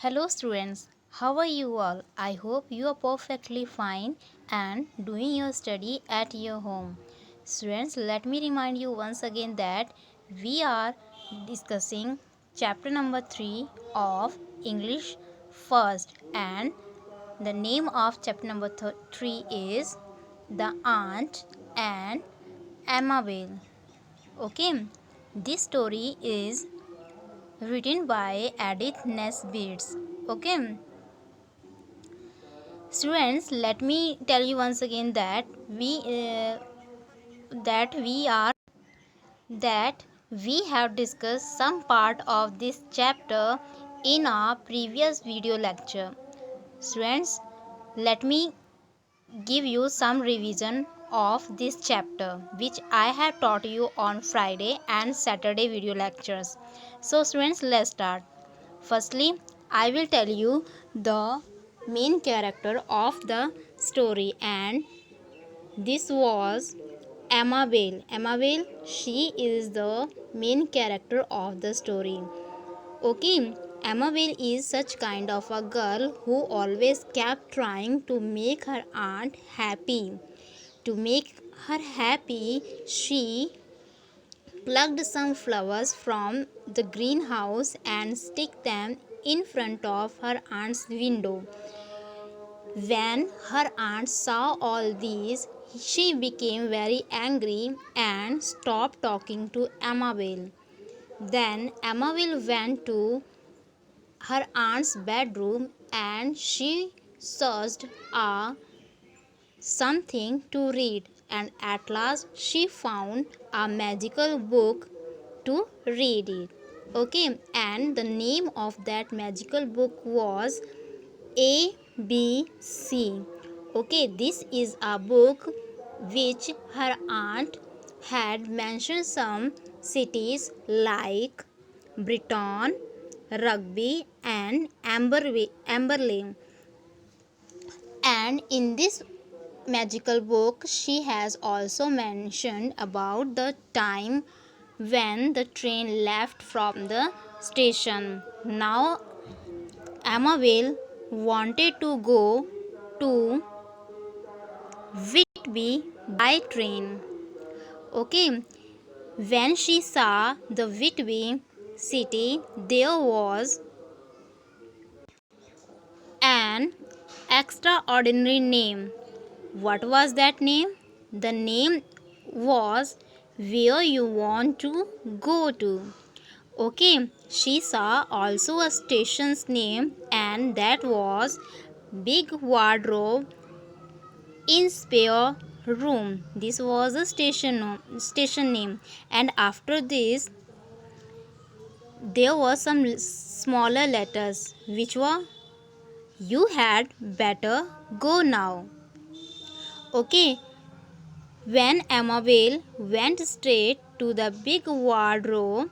Hello students, how are you all? I hope you are perfectly fine and doing your study at your home. Students, let me remind you once again that we are discussing chapter number 3 of English first, and the name of chapter number 3 is The Aunt and Amabel. Okay, this story is written by Edith Nesbit. Okay, students, let me tell you once again that we are that we have discussed some part of this chapter in our previous video lecture. Students, let me give you some revision of this chapter which I have taught you on Friday and Saturday video lectures. So students, let's start. Firstly, I will tell you the main character of the story, and this was Amabel. Amabel, she is the main character of the story. Okay, Amabel is such kind of a girl who always kept trying to make her aunt happy. To make her happy, she plucked some flowers from the greenhouse and stick them in front of her aunt's window. When her aunt saw all these, she became very angry and stopped talking to Amabel. Then Amabel went to her aunt's bedroom and she searched something to read, and at last she found a magical book to read it. Okay, and the name of that magical book was ABC. Okay, this is a book which her aunt had mentioned some cities like Britain, Rugby, and Amberley. And in this magical book, she has also mentioned about the time when the train left from the station. Now, Amabel wanted to go to Whitby by train. Okay, when she saw the Whitby city, there was an extraordinary name. What was that name? The name was Where You Want to Go To. Okay, she saw also a station's name, and that was Big Wardrobe in Spare Room. This was a station name, and after this there were some smaller letters which were You had better go now. Okay, when Amabel went straight to the big wardrobe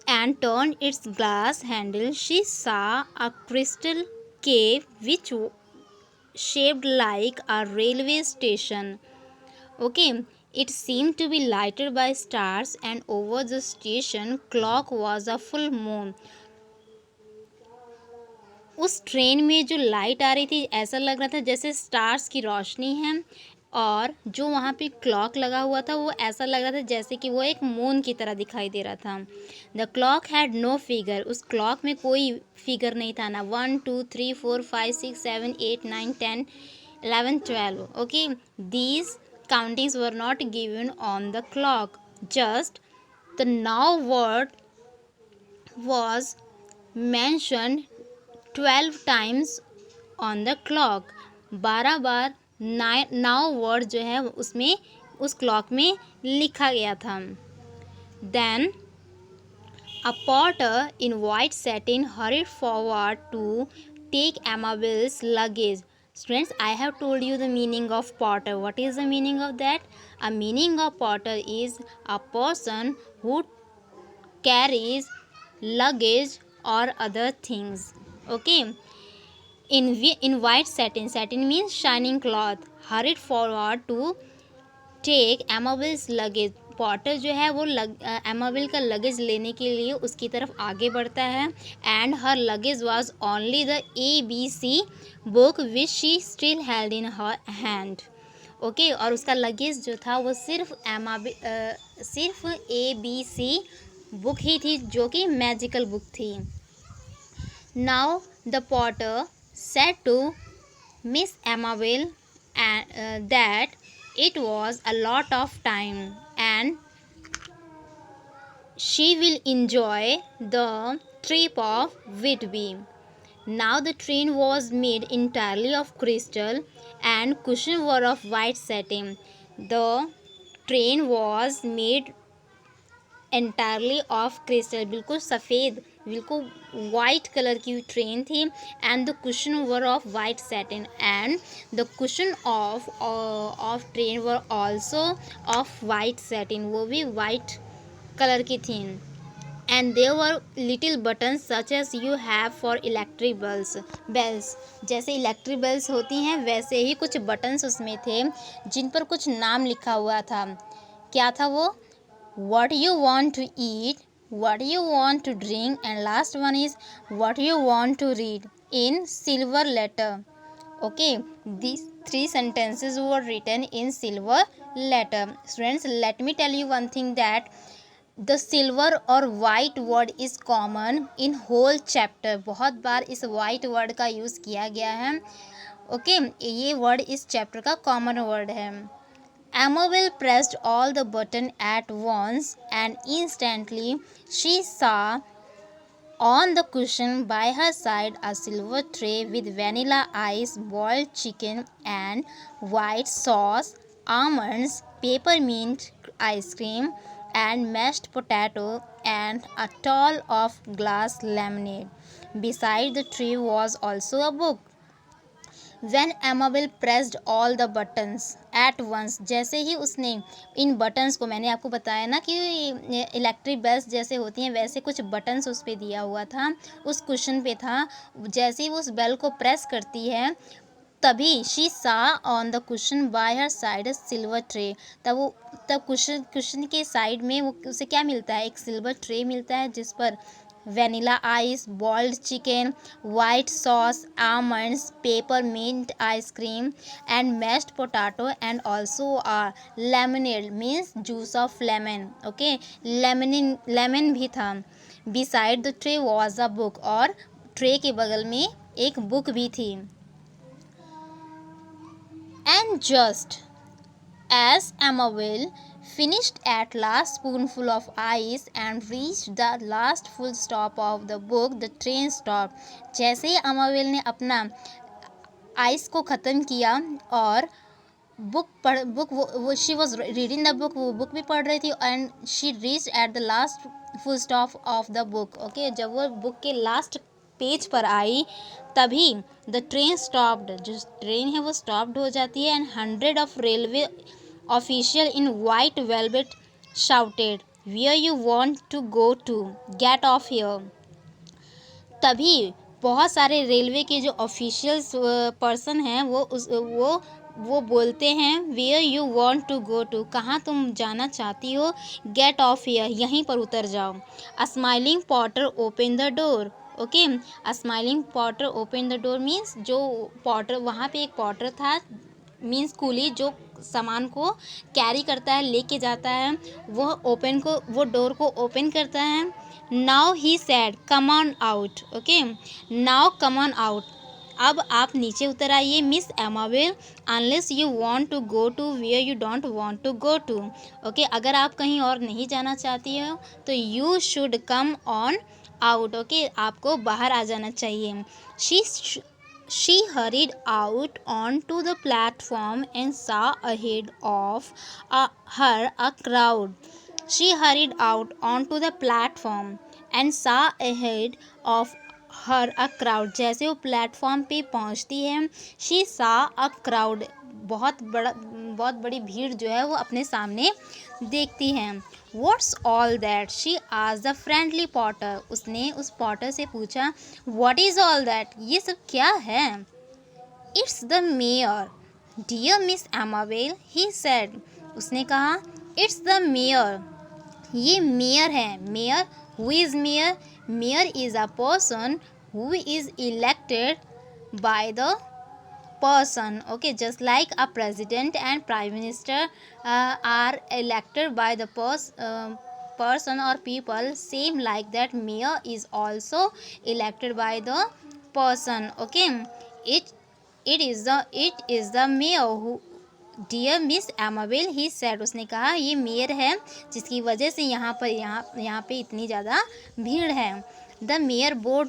and turned its glass handle, she saw a crystal cave which shaped like a railway station. Okay, it seemed to be lighted by stars, and over the station clock was a full moon. उस train में जो light आ रही थी ऐसा लग रहा था जैसे स्टार्स की रोशनी है, और जो वहाँ पे क्लॉक लगा हुआ था वो ऐसा लग रहा था जैसे कि वो एक मून की तरह दिखाई दे रहा था. The clock had know figure. उस क्लॉक में कोई फिगर नहीं था ना 1 2 3 4 5 6 7 8 9 10 11 12. Okay, these countings were not given on the clock. Just the now word was mentioned 12 times on the clock. 12 bar now word जो है उसमें उस क्लॉक में लिखा गया था. Then a porter in white satin hurried forward to take Amabel's luggage. Students, I have told you the meaning of porter. What is the meaning of that? A meaning of porter is a person who carries luggage or other things. Okay, in white satin means shining cloth, hurried forward to take Amabel's luggage. Potter जो है वो एमाविल का luggage लेने के लिए उसकी तरफ आगे बढ़ता है। And her luggage was only the ABC book which she still held in her hand. Okay, और उसका लगेज जो था वो सिर्फ ABC बुक ही थी, जो कि मैजिकल बुक थी। Now the potter said to miss Amabel that it was a lot of time and she will enjoy the trip of Whitby. Now the train was made entirely of crystal and cushions were of white satin. The train was made entirely of crystal, बिल्कुल सफ़ेद, बिल्कुल white colour की train थी। And the cushion were of white satin and the cushion of train were also of white satin, वो भी white colour की थी। And there were little buttons such as you have for electric bells, जैसे electric bells होती हैं वैसे ही कुछ buttons उसमें थे जिन पर कुछ नाम लिखा हुआ था। क्या था वो? What you want to eat, what you want to drink, and last one is what you want to read in silver letter. Okay, these 3 sentences were written in silver letter. Friends, let me tell you one thing, that the silver or white word is common in whole chapter. बहुत बार इस white word का use किया गया है। Okay, ये word इस chapter का common word है। Amabel pressed all the buttons at once, and instantly she saw on the cushion by her side a silver tray with vanilla ice, boiled chicken and white sauce, almonds, peppermint ice cream, and mashed potato, and a tall of glass lemonade. Beside the tray was also a book. When Amabel pressed all the buttons at once, जैसे ही उसने इन buttons को, मैंने आपको बताया ना कि electric bells जैसे होती हैं वैसे कुछ बटन्स उस पर दिया हुआ था, उस कुशन पे था। जैसे ही वो उस बेल को प्रेस करती है तभी शी सा on the cushion bye her side silver tray, तब कुशन के साइड में वो उसे क्या मिलता है? एक सिल्वर ट्रे मिलता है जिस पर vanilla ice, boiled chicken, white sauce, almonds, peppermint ice cream, and mashed potato, and also a lemonade means juice of lemon. Okay, lemon भी था। Beside the tray was a book, और tray के बगल में एक बुक भी थी। And just as Amabel finished at last spoonful of ice and reached the last full stop of the book, the train stopped. जैसे ही अमावेल ने अपना आइस को ख़त्म किया और book she was reading the book, वो बुक भी पढ़ रही थी, and she reach at the last full stop of the book. Okay, जब वो बुक के लास्ट पेज पर आई तभी द ट्रेन स्टॉप्ड, जो ट्रेन है वो स्टॉप्ड हो जाती है। And 100 of railway official in white velvet shouted, where you want to go to, get off here. तभी बहुत सारे रेलवे के जो ऑफिशियल्स पर्सन हैं वो बोलते हैं where you want to go to, कहाँ तुम जाना चाहती हो, गेट ऑफ हियर, यहीं पर उतर जाओ। अ smiling Potter open the door. Okay, a smiling Potter open the door means जो पॉटर, वहाँ पे एक पॉटर था मीन्स कूली जो सामान को कैरी करता है, लेके जाता है, वो डोर को ओपन करता है। Now he said come on out. Okay, now come on out, अब आप नीचे उतर आइए miss Amabel, unless you want to go to where you don't want to go to. Okay, अगर आप कहीं और नहीं जाना चाहती हो तो you should come on out. Okay, आपको बाहर आ जाना चाहिए। She hurried out onto the platform and saw ahead of her a crowd. She hurried out onto the platform and saw ahead of her a crowd. जैसे वो platform पे पहुंचती है, she saw a crowd, बहुत बड़ी भीड़ जो है वो अपने सामने देखती हैं। What's all that? She asked the friendly porter. उसने उस पॉटर से पूछा What is all that? ये सब क्या है? It's the mayor. Dear Miss Amabel, he said. उसने कहा इट्स द मेयर। ये मेयर है। Mayor, who is mayor? Mayor is a person who is elected by the person. Okay, just like a president and prime minister are elected by the person or people, same like that mayor is also elected by the person. Okay, it it is the mayor who, dear miss Amabel, he said, उसने कहा ये mayor है जिसकी वजह से यहाँ पे इतनी ज़्यादा भीड़ है। The mayor board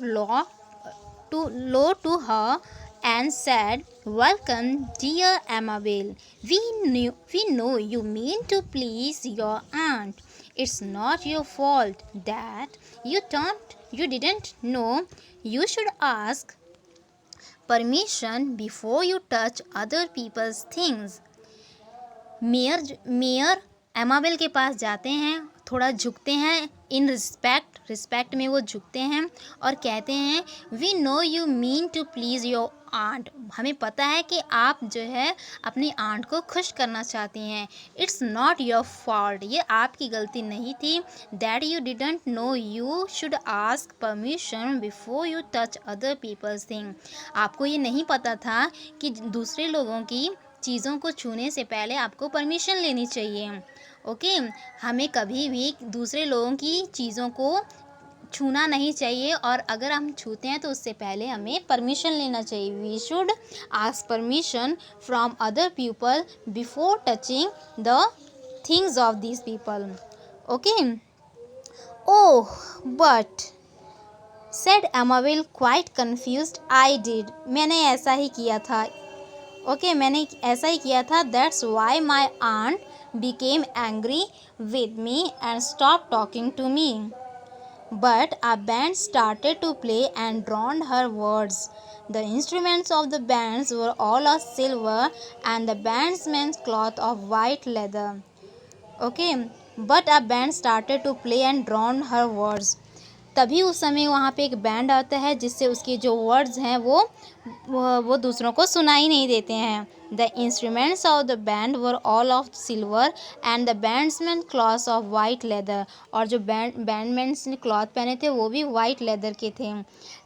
low to her and said, "Welcome, dear Amabel. We know you mean to please your aunt. It's not your fault that you didn't know you should ask permission before you touch other people's things." Mayor Amabel के पास जाते हैं, थोड़ा झुकते हैं, in respect में वो झुकते हैं और कहते हैं, we know you mean to please your aunt. हमें पता है कि आप जो है अपनी आंट को खुश करना चाहती हैं। इट्स नॉट योर फॉल्ट, ये आपकी गलती नहीं थी। That you didn't know you should ask permission before you touch other people's thing. आपको ये नहीं पता था कि दूसरे लोगों की चीज़ों को छूने से पहले आपको परमिशन लेनी चाहिए। ओके, हमें कभी भी दूसरे लोगों की चीज़ों को छूना नहीं चाहिए और अगर हम छूते हैं तो उससे पहले हमें परमिशन लेना चाहिए। We should ask permission from other people before touching the things of these people. Okay, oh but said Amabel quite confused, I did, मैंने ऐसा ही किया था। ओके, मैंने ऐसा ही किया था। That's why my aunt became angry with me and stopped talking to me. But a band started to play and drowned her words. The instruments of the bands were all of silver and the bandsman's cloth of white leather. Okay, but a band started to play and drowned her words. तभी उस समय वहाँ पे एक band आता है जिससे उसके जो वर्ड्स हैं वो दूसरों को सुनाई नहीं देते हैं। The instruments of the band were all of silver and the bandsmen cloth of white leather, और जो बैंडमैन्स ने क्लॉथ पहने थे वो भी वाइट लेदर के थे।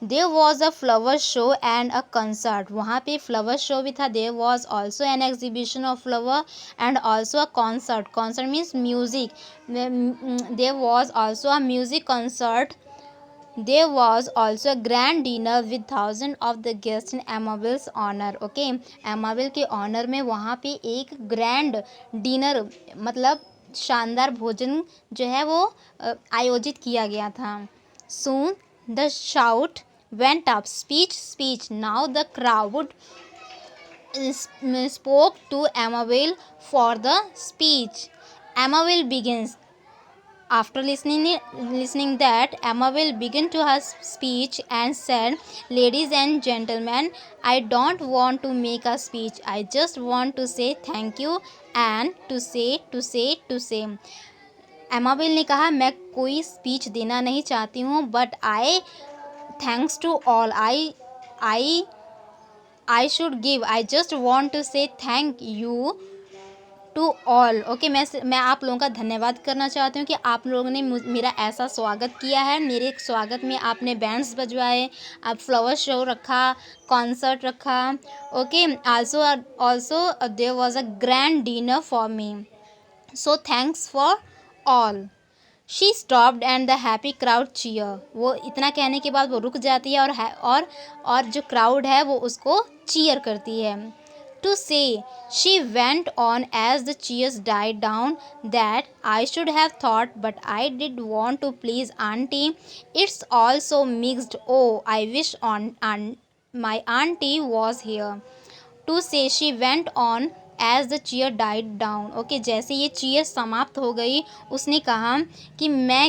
There was a flower show and a concert, वहाँ पे फ्लावर शो भी था। There was also an exhibition of flower and also a concert, concert means music. There was also a music concert. There was also a grand dinner with thousands of the guests in Amabel's honor. Okay, Amabel के honour में वहाँ पे एक grand dinner मतलब शानदार भोजन जो है वो आयोजित किया गया था। Soon the shout went up, speech. Now the crowd spoke to Amabel for the speech. Amabel begins. After listening that, Amabel began to her speech and said, "Ladies and gentlemen, I don't want to make a speech. I just want to say thank you and to say." एमाबेल ने कहा, मैं कोई speech देना नहीं चाहती हूँ, but I thanks to all, I should give, I just want to say thank you to all. Okay, मैं आप लोगों का धन्यवाद करना चाहती हूँ कि आप लोगों ने मेरा ऐसा स्वागत किया है। मेरे स्वागत में आपने बैंड्स बजवाए, आप फ्लावर शो रखा, कॉन्सर्ट रखा। Okay, also there was a grand dinner for me, so thanks for all. She stopped and the happy crowd cheer, वो इतना कहने के बाद वो रुक जाती है और जो क्राउड है वो उसको चीयर करती है। To say, she went on as the cheers died down, that I should have thought, but I did want to please auntie. It's all so mixed. Oh, I wish my auntie was here. To say, she went on as the cheer died down. Okay, जैसे ये cheer समाप्त हो गई, उसने कहा कि मैं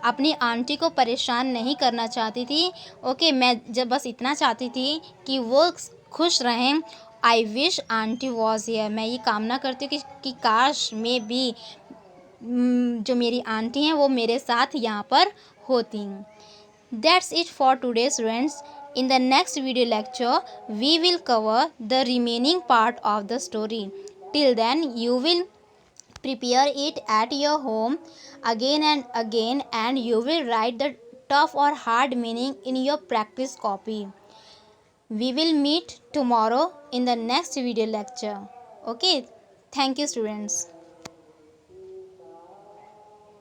अपनी आंटी को परेशान नहीं करना चाहती थी। ओके, मैं जब बस इतना चाहती थी कि वो खुश रहें। I wish aunty was here, मैं ये कामना करती हूँ कि काश में भी जो मेरी आंटी हैं वो मेरे साथ यहाँ पर होती। That's it for today students. In the next video lecture, we will cover the remaining part of the story. Till then, you will Prepare it at your home again and again, and you will write the tough or hard meaning in your practice copy. We will meet tomorrow in the next video lecture. Okay, thank you students.